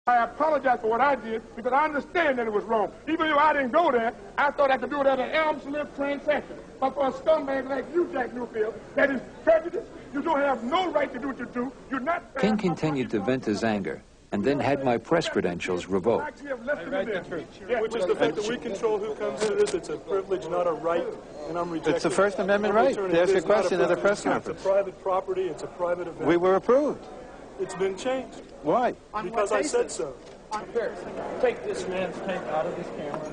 I apologize for what I did because I understand that it was wrong. Even though I didn't go there, I thought I could do it at an arm's length transaction. But for a scumbag like you, Jack Newfield, that is prejudiced, you don't have no right to do what you do. You're not... King continued to vent his anger and then had my press credentials revoked. Which is the fact that we control who comes to this. It's a privilege, not a right, and I'm rejecting. It's the First Amendment right to ask a question at a press conference. It's a private property. It's a private event. We were approved. It's been changed. Why? Because I said so. Take this man's tape out of this camera.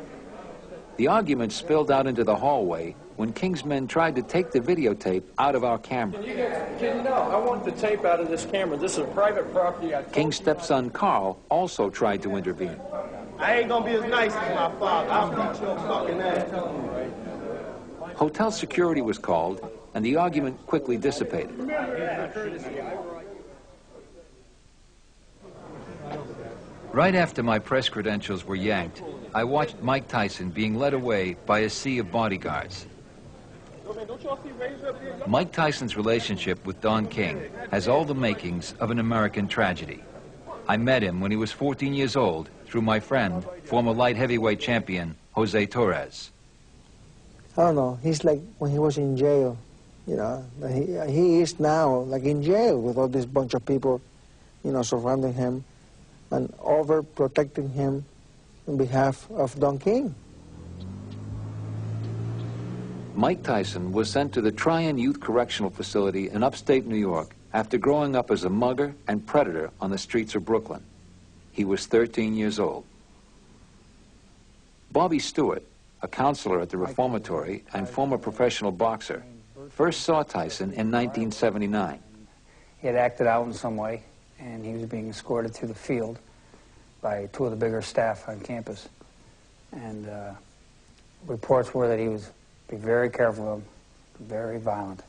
The argument spilled out into the hallway when King's men tried to take the videotape out of our camera. No, I want the tape out of this camera. This is private property. King's stepson Carl also tried to intervene. I ain't gonna be as nice as my father. I'll beat your fucking ass. Hotel security was called, and the argument quickly dissipated. Right after my press credentials were yanked, I watched Mike Tyson being led away by a sea of bodyguards. Mike Tyson's relationship with Don King has all the makings of an American tragedy. I met him when he was 14 years old through my friend, former light heavyweight champion, Jose Torres. I don't know, he's like when he was in jail, you know, he is now like in jail with all this bunch of people, you know, surrounding him and overprotecting him on behalf of Don King. Mike Tyson was sent to the Tryon Youth Correctional Facility in upstate New York after growing up as a mugger and predator on the streets of Brooklyn. He was 13 years old. Bobby Stewart, a counselor at the reformatory and former professional boxer, first saw Tyson in 1979. He had acted out in some way, and he was being escorted to the field by two of the bigger staff on campus. And reports were that he was be very careful of him, very violent.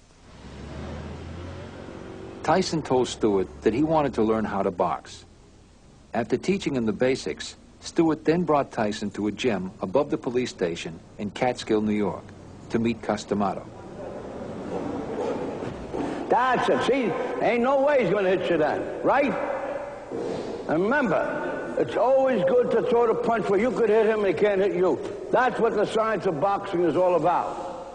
Tyson told Stewart that he wanted to learn how to box. After teaching him the basics, Stewart then brought Tyson to a gym above the police station in Catskill, New York, to meet Customato. That's it. See, ain't no way he's going to hit you then, right? And remember, it's always good to throw the punch where you could hit him and he can't hit you. That's what the science of boxing is all about.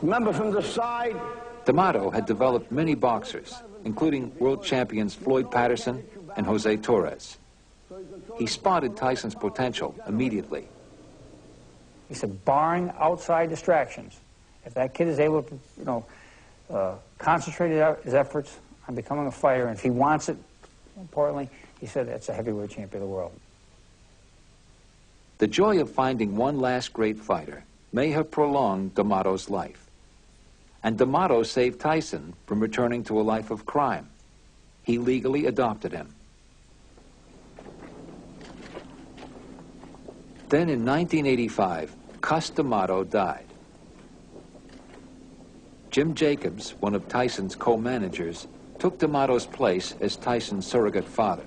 Remember, from the side... D'Amato had developed many boxers, including world champions Floyd Patterson and Jose Torres. He spotted Tyson's potential immediately. He said, barring outside distractions, if that kid is able to, you know, concentrate his efforts on becoming a fighter, and if he wants it, importantly, he said that's a heavyweight champion of the world. The joy of finding one last great fighter may have prolonged D'Amato's life. And D'Amato saved Tyson from returning to a life of crime. He legally adopted him. Then in 1985, Cus D'Amato died. Jim Jacobs, one of Tyson's co-managers, took D'Amato's place as Tyson's surrogate father.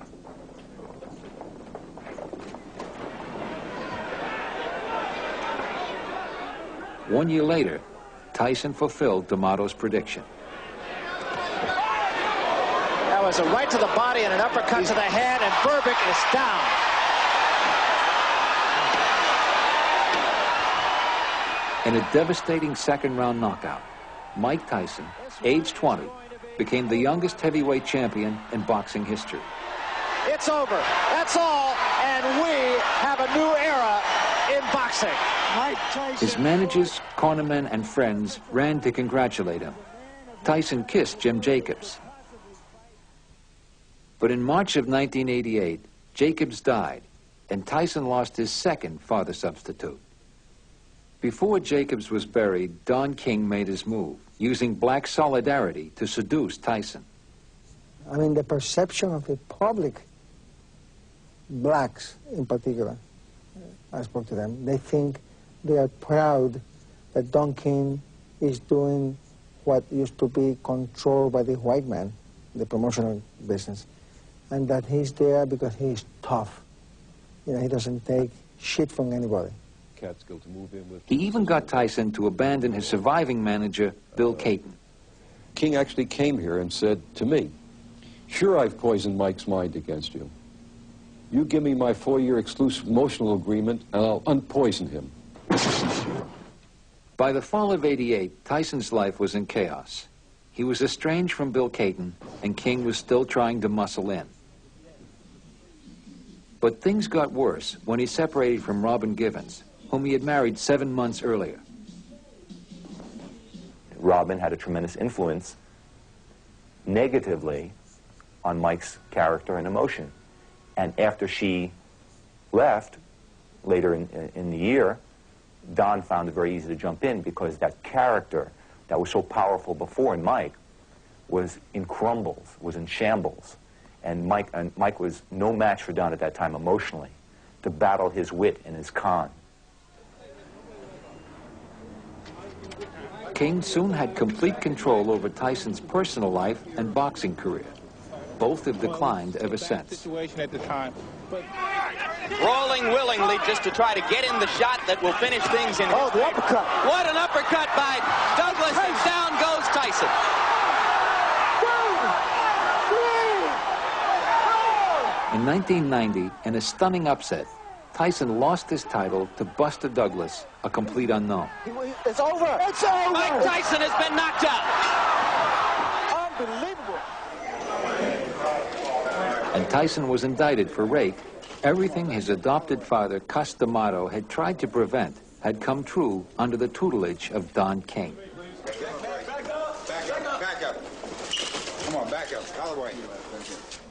One year later, Tyson fulfilled D'Amato's prediction. That was a right to the body and an uppercut to the head, and Berbick is down. In a devastating second-round knockout, Mike Tyson, age 20, became the youngest heavyweight champion in boxing history. It's over. That's all, and we have a new era in boxing. His managers, cornermen, and friends ran to congratulate him. Tyson kissed Jim Jacobs. But in March of 1988, Jacobs died, and Tyson lost his second father substitute. Before Jacobs was buried, Don King made his move, using black solidarity to seduce Tyson. I mean, the perception of the public, blacks in particular, I spoke to them, they think they are proud that Don King is doing what used to be controlled by the white man, the promotional business, and that he's there because he's tough. You know, he doesn't take shit from anybody. He even got Tyson to abandon his surviving manager, Bill Caton. King actually came here and said to me, "Sure, I've poisoned Mike's mind against you, You give me my 4-year exclusive emotional agreement, and I'll unpoison him. By the fall of '88, Tyson's life was in chaos. He was estranged from Bill Caton, and King was still trying to muscle in. But things got worse when he separated from Robin Givens, whom he had married 7 months earlier. Robin had a tremendous influence negatively on Mike's character and emotion. And after she left, later in the year, Don found it very easy to jump in because that character that was so powerful before in Mike was in crumbles, was in shambles. And Mike was no match for Don at that time emotionally to battle his wit and his con. King soon had complete control over Tyson's personal life and boxing career. Both have declined ever since. Situation at the time, but rolling willingly just to try to get in the shot that will finish things in. Oh, the uppercut! What an uppercut by Douglas, and down goes Tyson. In 1990, in a stunning upset, Tyson lost his title to Buster Douglas, a complete unknown. It's over! It's over! Mike Tyson has been knocked out! Unbelievable! And Tyson was indicted for rape. Everything his adopted father, Cus D'Amato, had tried to prevent had come true under the tutelage of Don King. Back up. Come on, back up. All the way.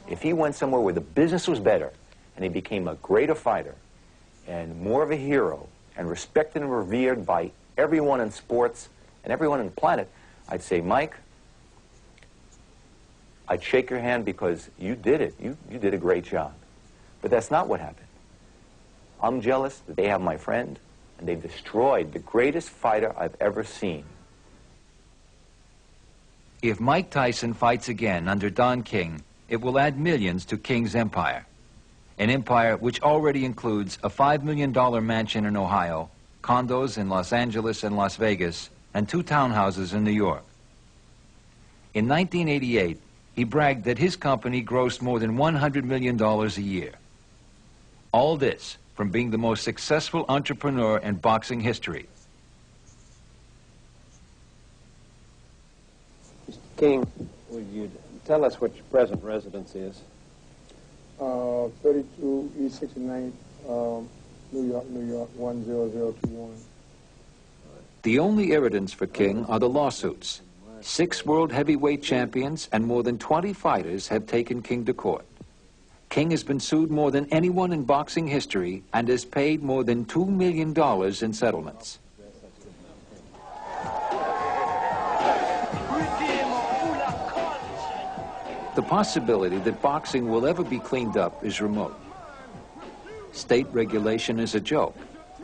If he went somewhere where the business was better and he became a greater fighter and more of a hero and respected and revered by everyone in sports and everyone on the planet, I'd say, Mike, I'd shake your hand because you did it. You did a great job. But that's not what happened. I'm jealous that they have my friend, and they've destroyed the greatest fighter I've ever seen. If Mike Tyson fights again under Don King, it will add millions to King's empire. An empire which already includes a $5 million mansion in Ohio, condos in Los Angeles and Las Vegas, and 2 townhouses in New York. In 1988, he bragged that his company grossed more than $100 million a year. All this from being the most successful entrepreneur in boxing history. Mr. King, would you tell us what your present residence is? 32 East 69th, New York, 10021. The only evidence for King are the lawsuits. 6 world heavyweight champions and more than 20 fighters have taken King to court. King has been sued more than anyone in boxing history and has paid more than $2 million in settlements. The possibility that boxing will ever be cleaned up is remote. State regulation is a joke.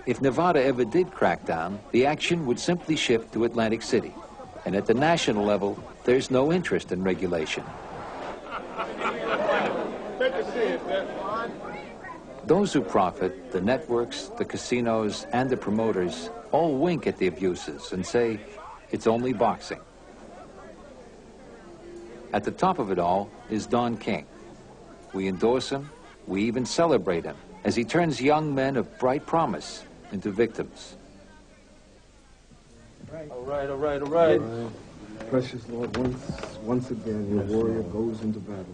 If Nevada ever did crack down, the action would simply shift to Atlantic City. And at the national level, there's no interest in regulation. Those who profit, the networks, the casinos, and the promoters, all wink at the abuses and say, it's only boxing. At the top of it all is Don King. We endorse him, we even celebrate him, as he turns young men of bright promise into victims. All right. Precious Lord, once again, your warrior goes into battle.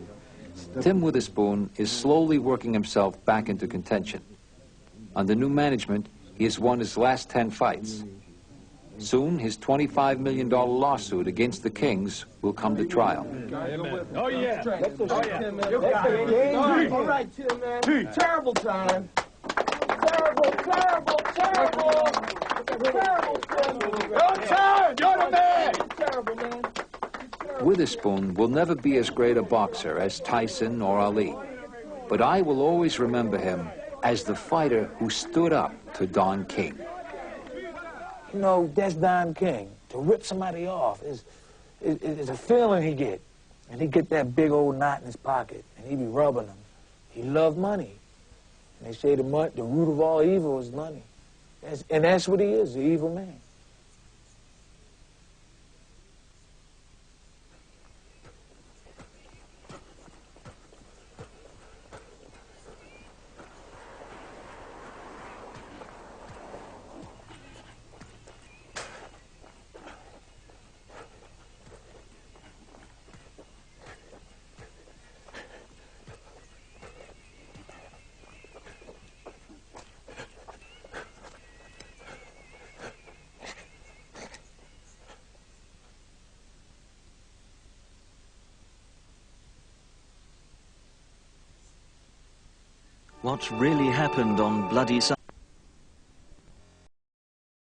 Tim Witherspoon is slowly working himself back into contention. Under new management, he has won his last 10 fights. Soon, his $25 million lawsuit against the Kings will come to trial. Oh, yeah. You got it. All right, Tim, man. Terrible time. Terrible. Your turn. You're the man. Terrible, man. Witherspoon will never be as great a boxer as Tyson or Ali, but I will always remember him as the fighter who stood up to Don King. You know, that's Don King. To rip somebody off is a feeling he get. And he get that big old knot in his pocket, and he be rubbing them. He loved money. And they say the root of all evil is money. And that's what he is, the evil man. What really happened on Bloody Sunday?